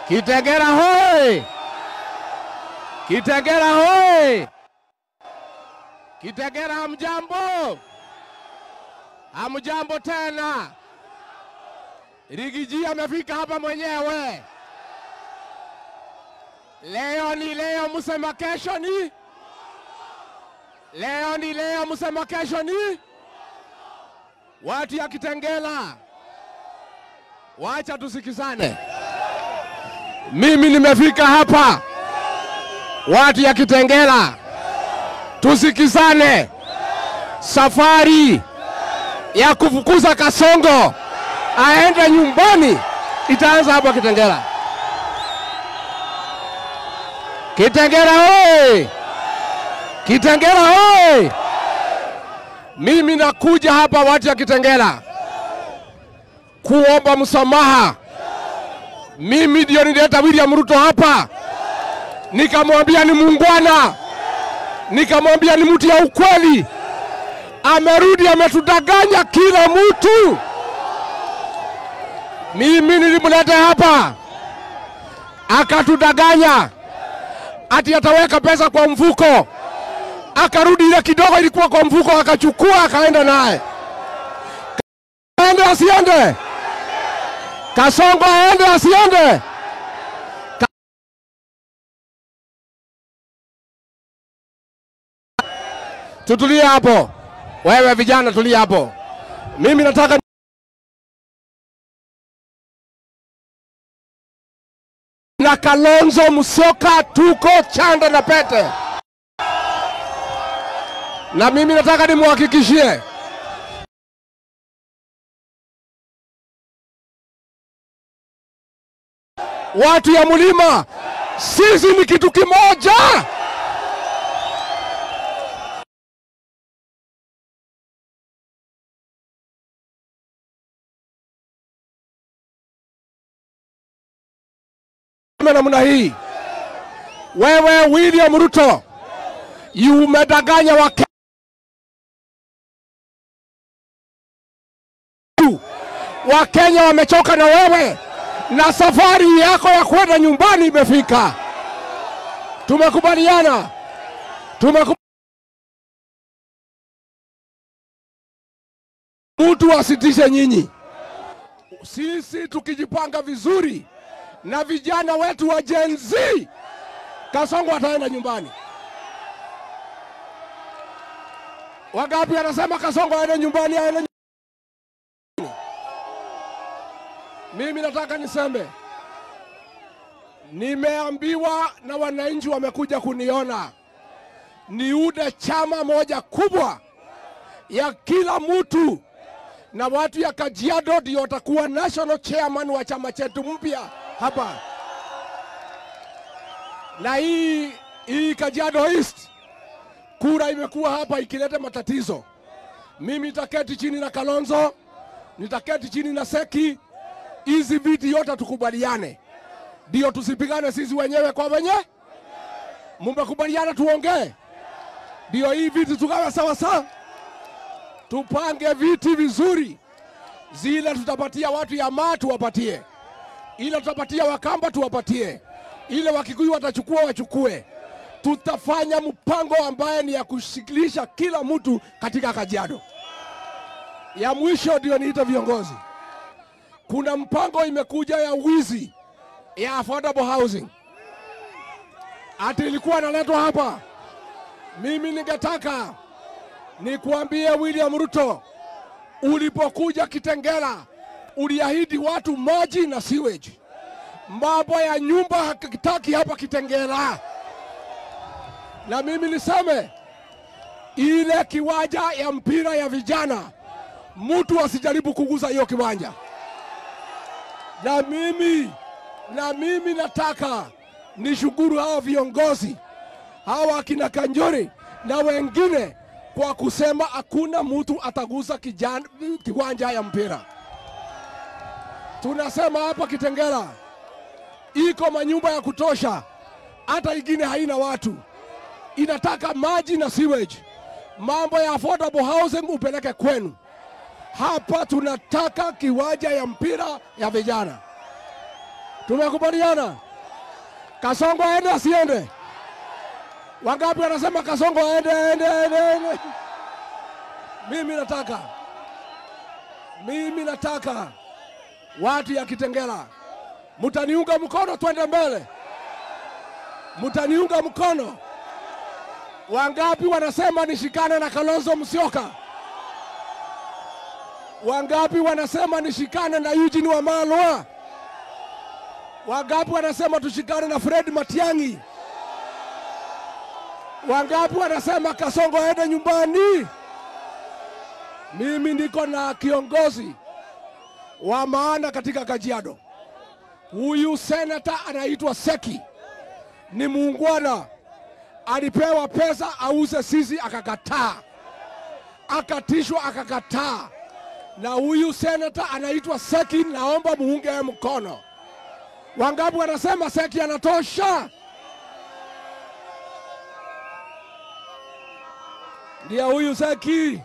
Kitengela hoi! Kitengela hoi! Kitengela hamjambo? Hamjambo tena. Rigiji amefika hapa mwenyewe. Leo ni leo, musema kesho ni? Leo ni leo, musema kesho ni? Watu ya Kitengela, wacha tusikizane. Mimi nimefika hapa. Watu ya Kitengela, tusikizane. Safari ya kufukuza Kasongo aende nyumbani itaanza hapa Kitengela. Kitengela hoi! Kitengela hoi! Mimi nakuja hapa watu ya Kitengela kuomba msamaha. Mimi ndio nileta William Ruto hapa. Nikamwambia ni muungwana. Nikamwambia ni mtu ya ukweli. Amerudi ametudanganya kila mtu. Mimi nilimleta hapa akatudanganya ati ataweka pesa kwa mfuko. Akarudi ile kidogo ilikuwa kwa mfuko akachukua akaenda naye. Aende asiende? Kasongo aende asiende? Tutulie hapo. Wewe vijana tulia hapo. Mimi nataka na Kalonzo Musyoka tuko chanda na pete. Na mimi nataka nimuhakikishie watu ya Mlima, sisi ni kitu kimoja. Namna hii, wewe William Ruto, umedanganya Wakenya wamechoka na wewe, na safari yako ya kwenda nyumbani imefika. Tumekubaliana. Mtu asitishe nyinyi. Sisi tukijipanga vizuri na vijana wetu wa Gen Z, Kasongo ataenda nyumbani. Wangapi anasema Kasongo aende nyumbani, aende nyumbani? Mimi nataka niseme, nimeambiwa na wananchi wamekuja kuniona niude chama moja kubwa ya kila mtu, na watu ya Kajiado ndio watakuwa national chairman wa chama chetu mpya hapa. Na hii Kajiado East, kura imekuwa hapa ikileta matatizo. Mimi nitaketi chini na Kalonzo, nitaketi chini na Seki, hizi viti yote tukubaliane. Ndio tusipigane sisi wenyewe kwa wenyewe. Mmekubaliana tuongee. Ndio hii viti tukawa sawa sawa. Tupange viti vizuri. Zile tutapatia watu ya Maa tuwapatie. Ile tutapatia Wakamba tuwapatie. Ile Wakikuyu watachukua wachukue. Tutafanya mpango ambaye ni ya kushikilisha kila mtu katika Kajiado. Ya mwisho ndio niita viongozi. Kuna mpango imekuja ya wizi ya affordable housing. Ati ilikuwa naletwa hapa. Mimi ningetaka nikuambie William Ruto, ulipokuja Kitengela uliahidi watu maji na sewage. Mambo ya nyumba hakitaki hapa Kitengela. Na mimi niseme ile kiwanja ya mpira ya vijana, mtu asijaribu kuguza hiyo kiwanja. Na mimi nataka nishukuru hao viongozi, hawa akina Kanjori na wengine, kwa kusema hakuna mtu ataguza kiwanja ya mpira. Tunasema hapa Kitengela iko manyumba ya kutosha, hata ingine haina watu. Inataka maji na sewage. Mambo ya affordable housing upeleke kwenu. Hapa tunataka kiwanja ya mpira ya vijana. Tumekubaliana Kasongo aende asiende? Wangapi wanasema Kasongo aende? Mimi nataka watu ya Kitengela, mutaniunga mkono twende mbele? Mutaniunga mkono? Wangapi wanasema nishikane na Kalonzo Musyoka? Wangapi wanasema nishikane na Eugene Wamalwa? Wangapi wanasema tushikane na Fred Matiang'i? Wangapi wanasema Kasongo aende nyumbani? Mimi niko na kiongozi wa maana katika Kajiado. Huyu senator anaitwa Seki. Ni muungwana. Alipewa pesa auze sisi akakataa. Akatishwa akakataa. Na huyu senator anaitwa Seki, naomba muunge mkono. Wangapi wanasema Seki anatosha? Ndio huyu Seki.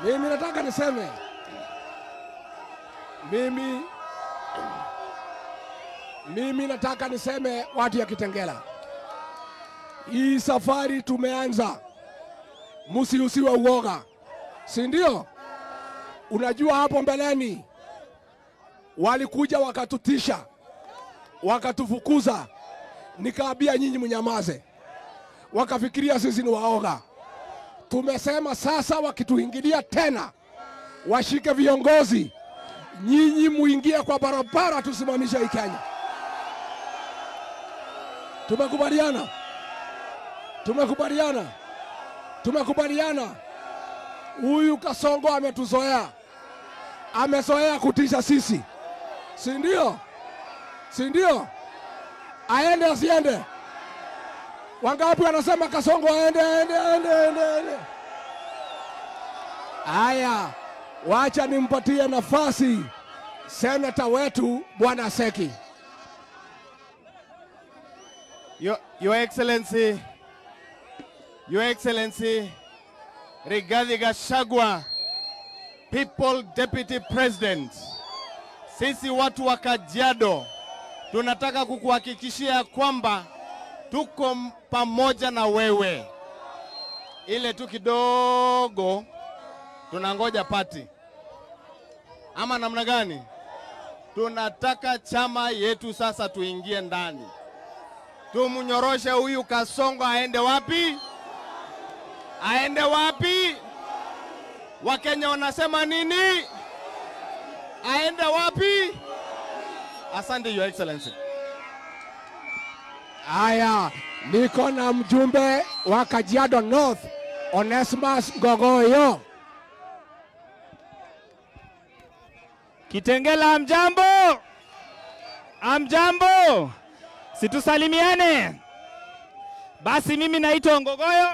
Mimi nataka niseme, mimi nataka niseme watu ya Kitengela, hii safari tumeanza, msiusiwe uoga, si ndio? Unajua hapo mbeleni walikuja wakatutisha, wakatufukuza, nikaambia nyinyi mnyamaze, wakafikiria sisi ni waoga. Tumesema sasa wakituingilia tena washike viongozi, nyinyi muingie kwa barabara, tusimamishe hii Kenya. Tumekubaliana. Huyu Kasongo ametuzoea, amezoea kutisha sisi, si ndio? Aende asiende? Wangapi wanasema Kasongo aende? Aya, wacha nimpatie nafasi senator wetu Bwana Seki. Your Excellency, Rigathi Gachagua, People Deputy President, sisi watu wa Kajiado tunataka kukuhakikishia kwamba tuko pamoja na wewe. Ile tu kidogo tunangoja pati, ama namna gani? Tunataka chama yetu sasa tuingie ndani, tumunyoroshe huyu Kasongo. Aende wapi? Wakenya wanasema nini? Aende wapi? Asante Your Excellency. Aya, niko na mjumbe wa Kajiado North, Onesmus Ngogoyo. Kitengela amjambo, situsalimiane. Basi mimi naitwa Ngogoyo.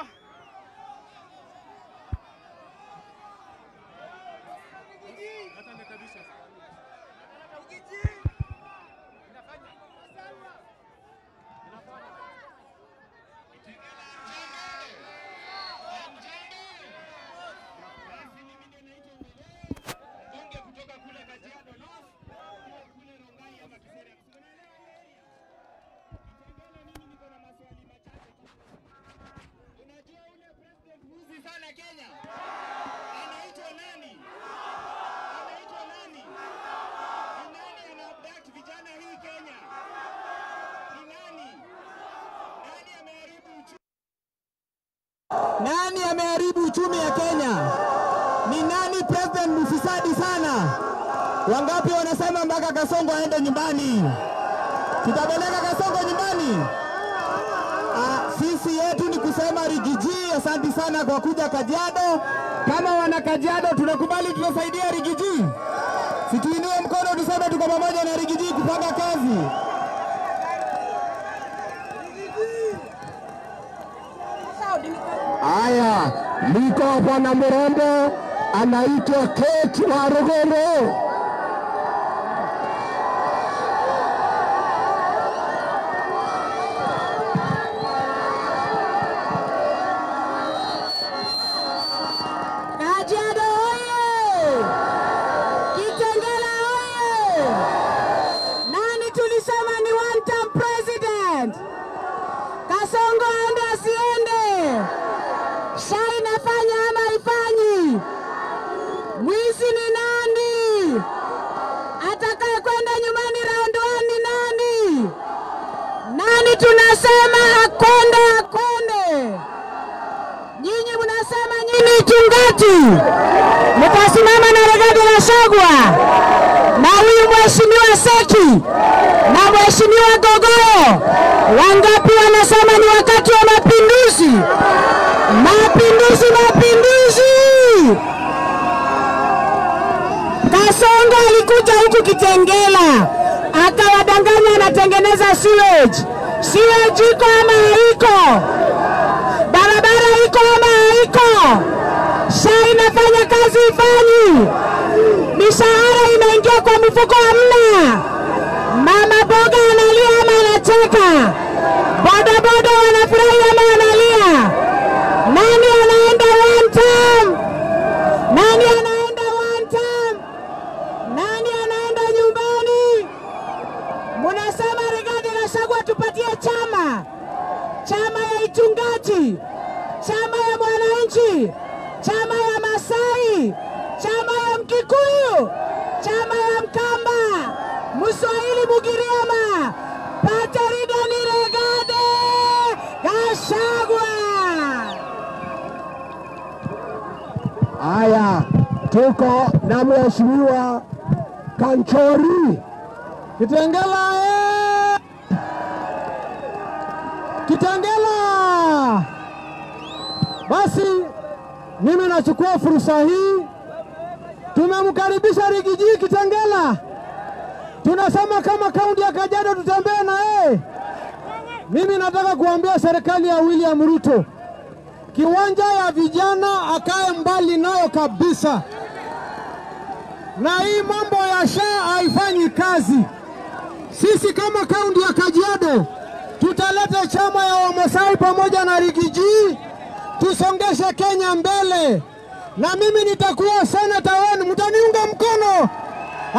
Nani ameharibu uchumi ya Kenya? Ni nani president mfisadi sana? Wangapi wanasema mpaka Kasongo aende nyumbani? Tutapeleka Kasongo nyumbani? Sisi yetu ni kusema Rigiji, asante sana kwa kuja Kajiado. Kama wana Kajiado tunakubali, tunasaidia Rigiji. Situinue mkono tuseme tuko pamoja na Rigiji kupanga kazi. Aya, niko Bwana mrembo anaitwa Kate Waruguru. Kajiado tunasema akonde akonde. Nyinyi mnasema nyinyi Chungati. Mtasimama na Rigathi Gachagua na huyu mheshimiwa Seki na mheshimiwa Gogoyo. Wangapi wanasema ni wakati wa mapinduzi? Mapinduzi, mapinduzi. Kasongo alikuja huku Kitengela akawadanganya anatengeneza sewage. Sewage iko ama haiko? Barabara iko ama haiko? SHA inafanya kazi ifanyi? Mishahara inaingia kwa mifuko hamna? Mama boga analia ama anacheka? Boda boda wanafurahi ama wanalia? Nani anaenda one term? Nani anaenda one term? Nani anaenda nyumbani? Munasema Rigathi Gachagua tupatie chama. Chama ya Ichungati, chama ya Mwananchi, chama ya Masai, chama ya Mkikuyu, chama ya Mkamba, Mswahili Mugiriama, Patrick Rigathi Gachagua. Haya, tuko na mheshimiwa Kanchori. Kitengela Kitengela. Basi mimi nachukua fursa hii, tumemkaribisha Rigiji Kitengela. Tunasema kama kaunti ya Kajiado tutembee na yeye. Mimi nataka kuambia serikali ya William Ruto, kiwanja ya vijana akae mbali nayo kabisa, na hii mambo ya SHA haifanyi kazi. Sisi kama kaunti ya Kajiado tutaleta chama ya Wamasai pamoja na Rigiji, tusongeshe Kenya mbele, na mimi nitakuwa seneta wenu, mtaniunga mkono.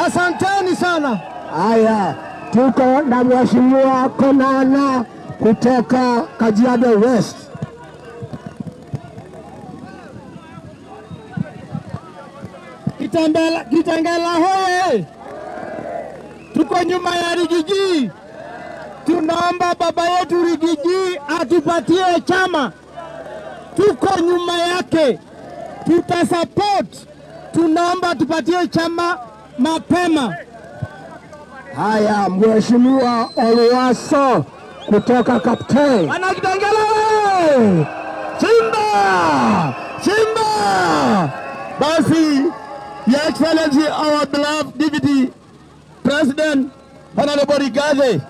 Asanteni sana. Haya, tuko na mheshimiwa Konana kutoka Kajiado West. Kitengela hoye, tuko nyuma ya Rigiji. Tunaomba baba yetu Rigiji atupatie chama, tuko nyuma yake, tutasupport. Tunaomba tupatie chama mapema. Haya, mheshimiwa Oluwaso kutoka Kaptei. Ana Kitengela wewe! Simba! Simba! Basi, Your Excellency, our beloved Deputy President, Honorable Rigathi,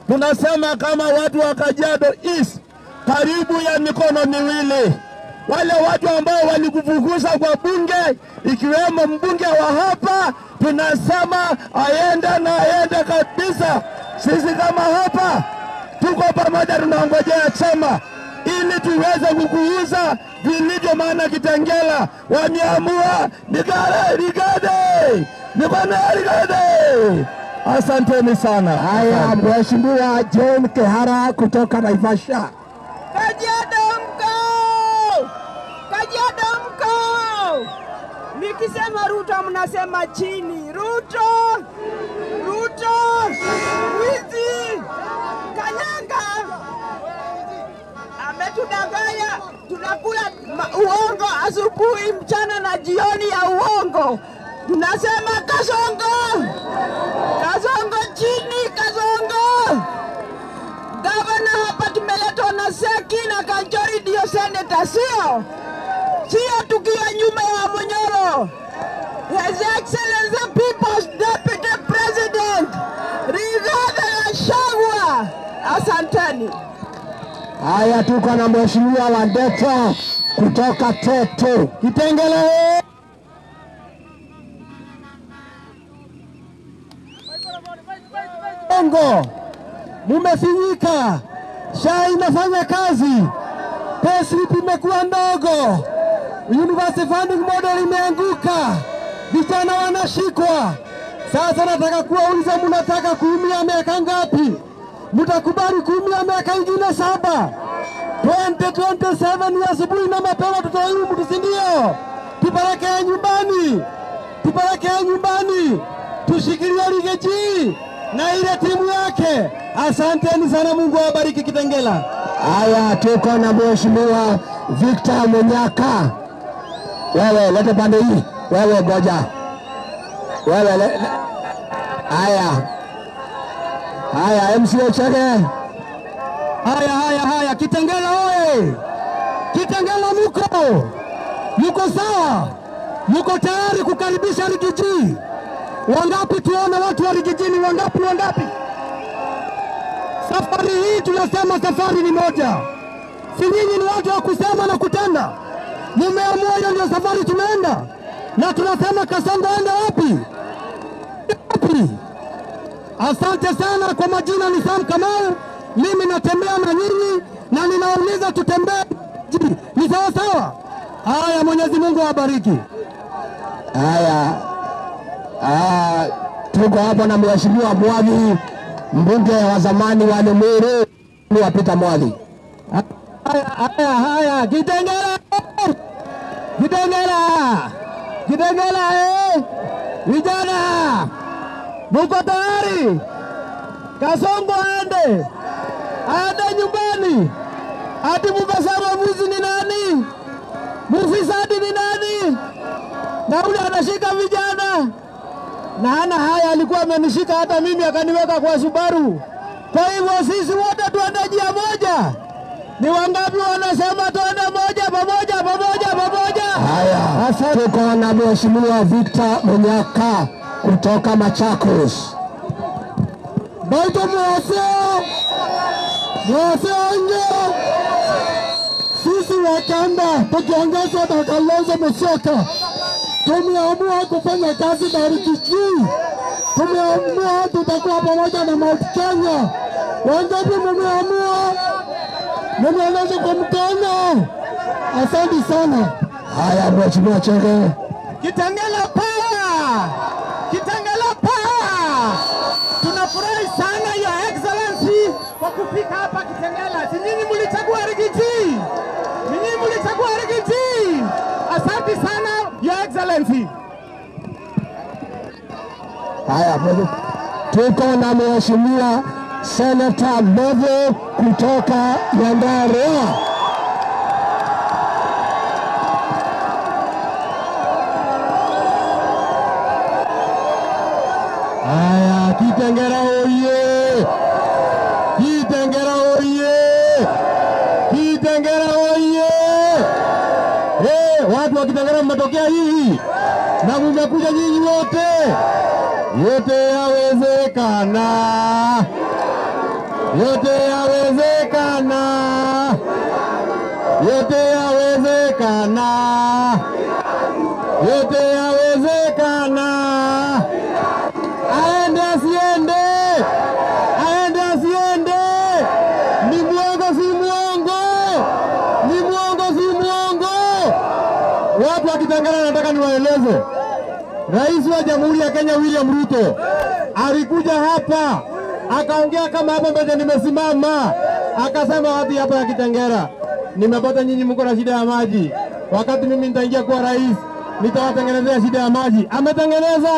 tunasema kama watu wa Kajiado East, karibu ya mikono miwili. Wale watu ambao walikufukuza kwa bunge, ikiwemo mbunge wa hapa, tunasema aende na aende kabisa. Sisi kama hapa tuko pamoja, tunangojea chama ili tuweze kukuuza vilivyo, maana Kitengela wameamua Rigathi. Asanteni sana. Haya, mheshimiwa John Kehara kutoka Naivasha. Kajiado mko! Kajiado mko! Nikisema Ruto mnasema chini. Ruto! Ruto! Wizi! Kanyanga! Ametudanganya, tunakula uongo asubuhi, mchana na jioni ya uongo. Tunasema Kasongo! Kasongo chini, Kasongo! Gavana hapa tumeletwa na Seki na Kanchori ndio senator, sio? Sio tukiwa nyuma ya Munyoro. His Excellency People's Deputy President Rigathi Gachagua. Asanteni. Haya, tuko na mheshimiwa Wandeta kutoka Teto. Kitengela Ongo, mumefinyika. SHA inafanya kazi, payslip imekuwa ndogo, university funding model imeanguka, vijana wanashikwa. Sasa nataka kuwauliza, mnataka kuumia miaka ngapi? Mtakubali kuumia miaka ingine 7? 2027 ya asubuhi na mapema tutaimu mtu, si ndio? Tupeleke nyumbani, tushikilie Rigiji na ile timu yake. Asanteni sana, Mungu awabariki Kitengela. Haya, tuko na Mheshimiwa Victor Munyaka. Wewe lete pande hii. Wewe goja. Wewe haya MCA Chege. Haya Kitengela oye. Kitengela muko sawa? Muko tayari kukaribisha Rigiji? Wangapi tuone watu wa Rigiji ni wangapi? Safari hii tunasema safari ni moja. Si nyinyi ni watu wa kusema na kutenda. Mumeamua hiyo ndio safari tumeenda. Na tunasema Kasongo ende wapi? Asante sana. Kwa majina ni Sam Kamau. Mimi natembea na nyinyi na ninauliza tutembee. Ni sawa sawa? Haya, Mwenyezi Mungu awabariki. Haya. Tuko hapa na Mheshimiwa Mwadhi, mbunge wa zamani wa Limuru, ni wapita Mwadhi. Haya Kitengela. Vijana muko tayari? Kasongo aende nyumbani. Ati mubasara mwizi ni nani? Mufisadi ni nani? Na ule anashika vijana. Na hana haya, alikuwa amenishika hata mimi akaniweka kwa Subaru. Kwa hivyo sisi wote tuende njia moja. Ni wangapi wanasema tuende pamoja? Haya, tuko na Mheshimiwa Victor Munyaka kutoka Machakos. Baito mwase anje. Sisi Wakamba tukiongozwa na Kalonzo Musyoka tumeamua kufanya kazi na Rigiji. Tumeamua tutakuwa pamoja na Mount Kenya. Wangapi mmeamua? Mmeanza kwa mkono. Asante sana. Haya, Mheshimiwa Chege. Kitengela power! Tunafurahi sana Your Excellency kwa kufika hapa Kitengela. Si nyinyi mlichagua Rigiji? Asante sana Your Excellency. Haya, tuko na Mheshimiwa Senator Mbovu kutoka Nyandarua. Haya, Kitengela oye! Watu wa Kitengela mmetokea hii na mmekuja nyinyi wote. Yote yawezekana. Aende asiende. Ni mwongo si mwongo. Watu wa Kitengela nataka niwaeleze. Rais wa Jamhuri ya Kenya William Ruto alikuja hapa akaongea kama hapa mbele nimesimama, akasema watu hapa ya Kitengela, nimepata nyinyi mko na shida ya maji. Wakati mimi nitaingia kuwa rais, nitawatengenezea shida ya maji. Ametengeneza.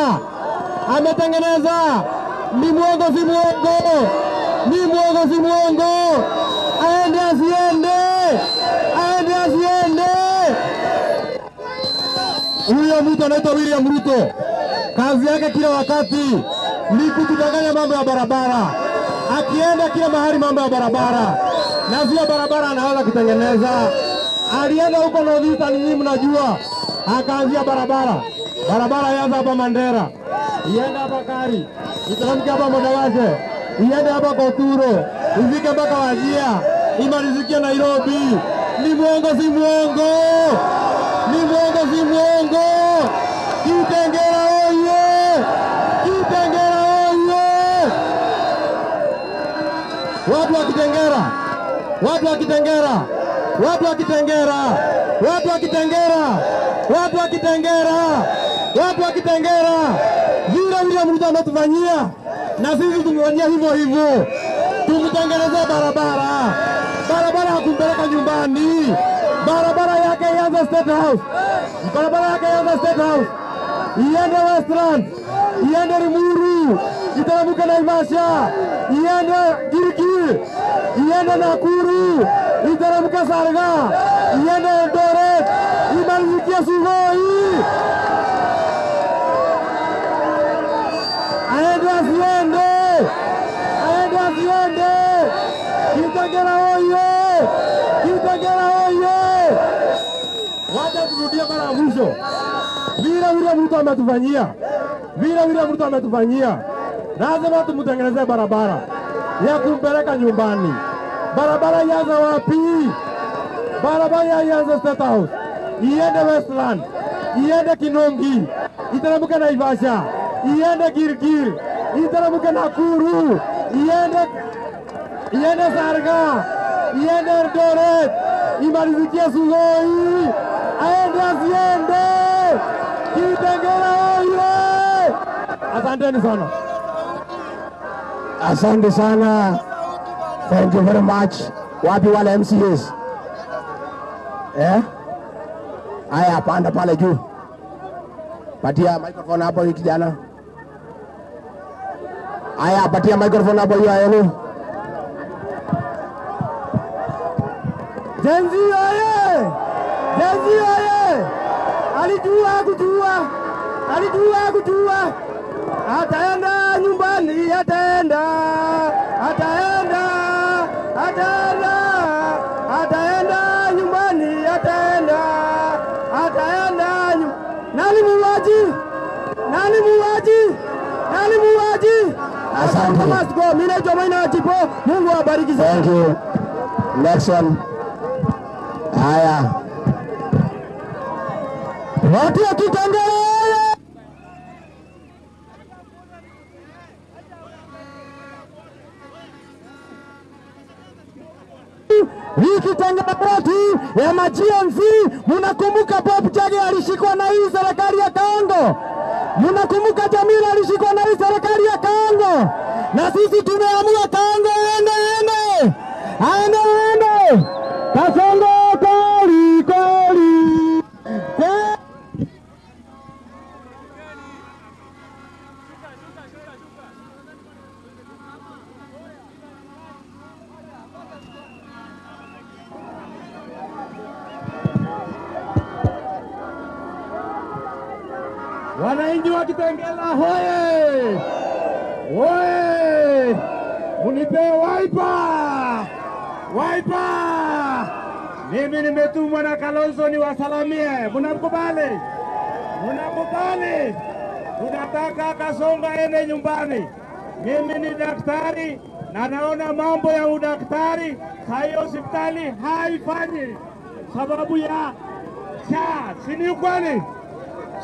Ni mwongo si mwongo. Aende asiende. Huyo mtu anaitwa William Ruto. Kazi yake kila wakati ni kutudanganya mambo ya barabara. Akienda kila mahali mambo ya barabara. Na zile barabara anaanza kutengeneza. Alienda huko North-Eastern, nyinyi mnajua. Akaanzia barabara yaanza hapa Mandera, iende hapa Kari, iteremke hapa Modawashe, iende hapa Koturo, ifike mpaka Wajia, imalizikie Nairobi. Ni mwongo si mwongo. Kitengela oye! Watu wa Kitengela, vile William Ruto anatufanyia na sisi tumefanyia hivyo. Tumtengenezea barabara ya kumpeleka nyumbani. Barabara yake ianze State House, iende Westland, iende Limuru, iteremke Naivasha, iende Gilgil, iende Nakuru, iteremke Sarga, iende Eldoret, imalizikie Sugoi. Aende asiende, Kitengela oye, Kitengela oye. Wacha turudie mara ya mwisho. Vile mtu ametufanyia, vile mtu ametufanyia, lazima tumtengenezee barabara ya kumpeleka nyumbani. Barabara ianze wapi? Barabara ianze State House, iende Westland, iende Kinongi, iteremke Naivasha, iende Gilgil, iteremke Nakuru, iende Sarga, iende Eldoret, imalizikie Sugoi. Aende asiende, Kitengela oye. Asanteni sana. Asante sana. Thank you very much. Wapi wale MCAs? Aya, panda pale juu. Patia microphone hapo hii kijana. Aya, patia microphone hapo hiyo yenu. Jenzi oye! Jenzi oye! Alijua kutua. Ataenda nyumbani, ataenda nyumbani, ataenda. Nani muwaji? Asante. Must go. Mimi naitwa Maina Chipo. Mungu awabariki sana. Thank you. Next one. Haya. Watu wa Kitengela. Hii Kitengela watu ya ma-GMC, mnakumbuka Bob Jage alishikwa na hii serikali ya Kaongo? Mnakumbuka Jamila alishikwa na hii serikali ya Kaongo? Na sisi tumeamua Kaongo aende. Kasongo koli. Wananchi wa Kitengela hoye! Hoye! Munipe Wiper! Mimi nimetumwa na Kalonzo niwasalamie. Mnakubali? Tunataka Kasongo aende nyumbani. Mimi ni daktari na naona mambo ya udaktari hayo hospitali haifanyi sababu ya si ni kweli?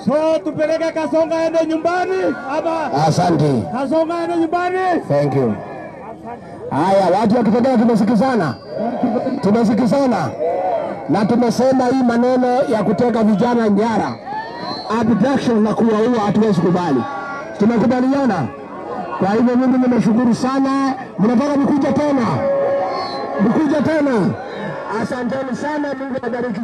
So tupeleke Kasongo aende nyumbani ama? Asante. Kasongo aende nyumbani. Thank you. Haya, watu wa Kitengela tumesikizana na tumesema hii maneno ya kuteka vijana nyara, abduction na kuwaua hatuwezi kubali. Tumekubaliana. Kwa hivyo mimi nimeshukuru sana. Mnataka mkuja tena. Asanteni sana. Mungu awabariki.